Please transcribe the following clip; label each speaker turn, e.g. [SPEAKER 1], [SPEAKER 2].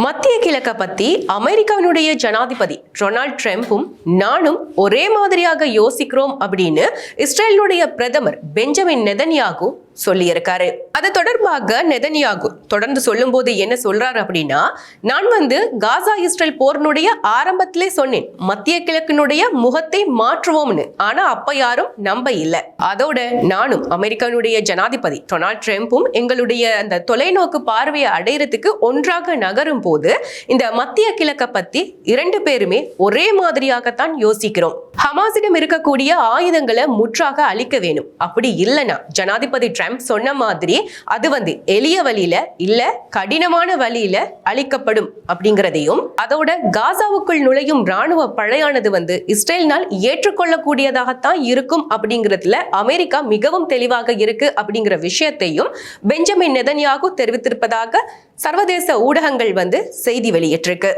[SPEAKER 1] மத்திய கிழக்க பத்தி அமெரிக்காவினுடைய ஜனாதிபதி டொனால்ட் ட்ரம்ப்பும் நானும் ஒரே மாதிரியாக யோசிக்கிறோம் அப்படின்னு இஸ்ரேலுடைய பிரதமர் பெஞ்சமின் நெதன்யாகு சொல்லியிருக்காரு. அது தொடர்பாக நெதன்யாகு தொடர்ந்து சொல்லும் போது என்ன சொல்றாரு அப்படின்னா, நான் காசா இஸ்ரேல் போர்னுடைய ஆரம்பத்திலே சொன்னேன் மத்திய கிழக்கினுடைய முகத்தை மாற்றுவோம்னு. ஆனா அப்ப யாரும் நம்ப இல்லை. அதோட நானும் அமெரிக்காவுடைய ஜனாதிபதி டொனால்ட் ட்ரம்ப்பும் எங்களுடைய அந்த தொலைநோக்கு பார்வையை அடையறதுக்கு ஒன்றாக நகரும் போது இந்த மத்திய கிழக்க பத்தி இரண்டு பேருமே ஒரே மாதிரியாகத்தான் யோசிக்கிறோம். ஹமாஸிடம் இருக்கக்கூடிய ஆயுதங்களை முற்றாக அழிக்க வேணும். அப்படி இல்லைன்னா ஜனாதிபதி ட்ரம்ப் சொன்ன மாதிரி அது எளிய வழியில இல்ல கடினமான வழியில அழிக்கப்படும் அப்படிங்கிறதையும், அதோட காசாவுக்குள் நுழையும் ராணுவ படையானது இஸ்ரேலினால் ஏற்றுக்கொள்ளக்கூடியதாகத்தான் இருக்கும் அப்படிங்கிறதுல அமெரிக்கா மிகவும் தெளிவாக இருக்கு அப்படிங்கிற விஷயத்தையும் பெஞ்சமின் நெதன்யாகு தெரிவித்திருப்பதாக சர்வதேச ஊடகங்கள் செய்தி வெளியிட்டிருக்கு.